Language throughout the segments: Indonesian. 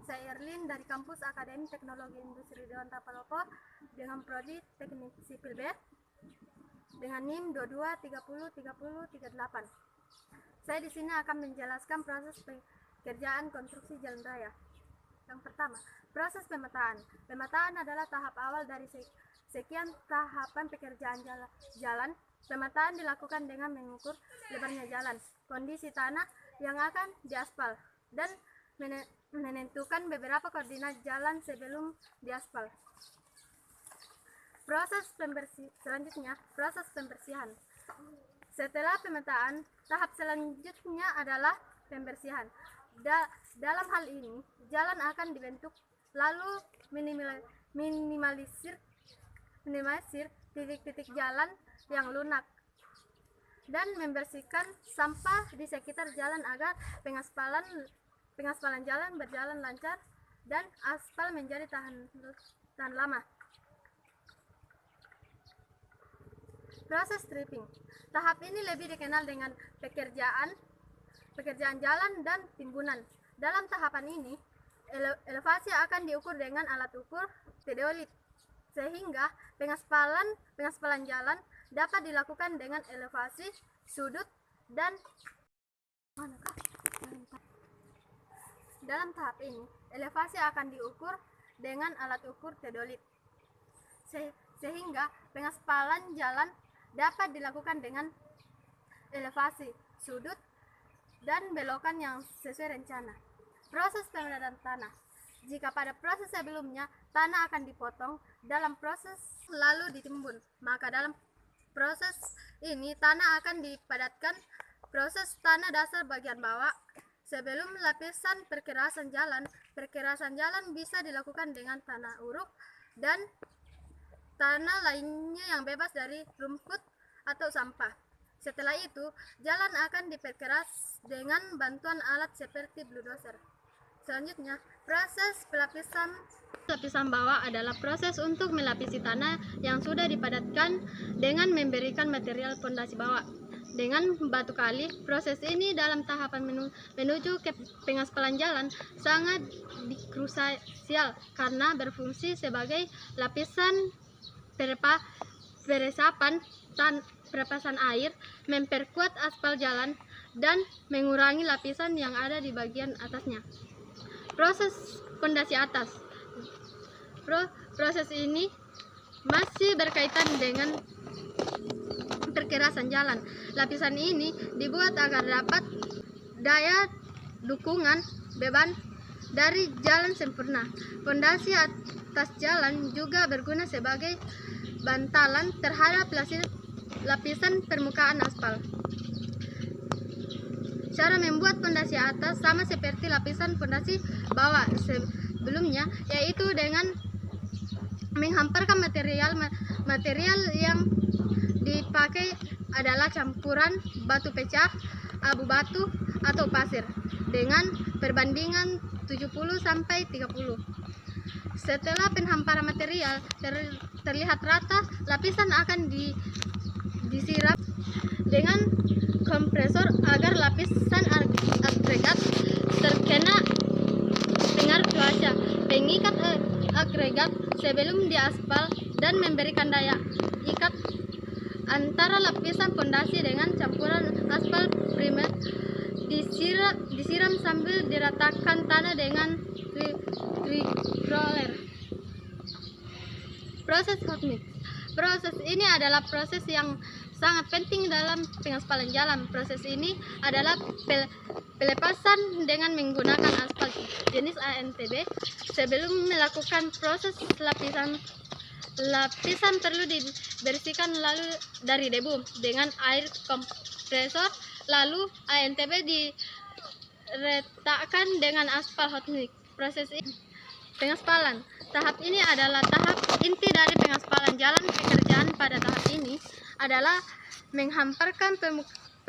Saya Erlin dari Kampus Akademi Teknologi Industri Dewan Tapalopo dengan prodi Teknik Sipil B dengan NIM 22303038. Saya di sini akan menjelaskan proses pekerjaan konstruksi jalan raya. Yang pertama, proses pemetaan. Pemetaan adalah tahap awal dari sekian tahapan pekerjaan jalan. Pemetaan dilakukan dengan mengukur lebarnya jalan, kondisi tanah yang akan diaspal, dan menentukan beberapa koordinat jalan sebelum diaspal. Selanjutnya, proses pembersihan. Setelah pemetaan, tahap selanjutnya adalah pembersihan. Dalam hal ini, jalan akan dibentuk, lalu minimalisir titik-titik jalan yang lunak, dan membersihkan sampah di sekitar jalan agar pengaspalan jalan berjalan lancar dan aspal menjadi tahan lama. Proses stripping. Tahap ini lebih dikenal dengan pekerjaan jalan dan timbunan. Dalam tahapan ini, elevasi akan diukur dengan alat ukur teodolit, sehingga pengaspalan jalan dapat dilakukan dengan elevasi, sudut, dan dalam tahap ini, elevasi akan diukur dengan alat ukur teodolit, sehingga pengaspalan jalan dapat dilakukan dengan elevasi, sudut, dan belokan yang sesuai rencana. Proses pemadatan tanah. Jika pada proses sebelumnya tanah akan dipotong dalam proses lalu ditimbun, maka dalam proses ini tanah akan dipadatkan. Proses tanah dasar bagian bawah sebelum lapisan perkerasan jalan. Perkerasan jalan bisa dilakukan dengan tanah uruk dan tanah lainnya yang bebas dari rumput atau sampah. Setelah itu, jalan akan diperkeras dengan bantuan alat seperti bulldozer. Selanjutnya, proses lapisan bawah adalah proses untuk melapisi tanah yang sudah dipadatkan dengan memberikan material pondasi bawah dengan batu kali. Proses ini dalam tahapan menuju ke pengaspalan jalan sangat krusial karena berfungsi sebagai lapisan peresapan air, memperkuat aspal jalan, dan mengurangi lapisan yang ada di bagian atasnya. Proses pondasi atas. Proses ini masih berkaitan dengan perkerasan jalan. Lapisan ini dibuat agar dapat daya dukungan beban dari jalan sempurna. Pondasi atas jalan juga berguna sebagai bantalan terhadap lapisan permukaan aspal. Cara membuat pondasi atas sama seperti lapisan pondasi bawah sebelumnya, yaitu dengan menghamparkan material yang dipakai adalah campuran batu pecah, abu batu, atau pasir dengan perbandingan 70-30. Setelah penghamparan material terlihat rata, lapisan akan disiram dengan kompresor agar lapisan agregat terkena pengaruh cuaca. Pengikat agregat sebelum diaspal dan memberikan daya ikat antara lapisan pondasi dengan campuran aspal primer. Disiram sambil diratakan tanah dengan roller. Proses hot mix. Proses ini adalah proses yang sangat penting dalam pengaspalan jalan. Proses ini adalah pelepasan dengan menggunakan aspal jenis ANTB. Sebelum melakukan proses lapisan perlu dibersihkan lalu dari debu dengan air kompresor, lalu ANTB diletakkan dengan aspal hot mix. Proses ini pengaspalan. Tahap ini adalah tahap inti dari pengaspalan jalan. Pekerjaan pada tahap ini adalah menghamparkan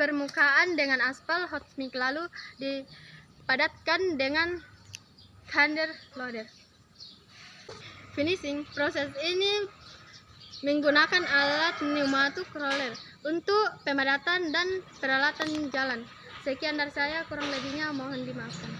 permukaan dengan aspal hot mix lalu dipadatkan dengan thunder loader. Finishing. Proses ini menggunakan alat pneumatic roller untuk pemadatan dan peralatan jalan. Sekian dari saya, kurang lebihnya mohon dimaafkan.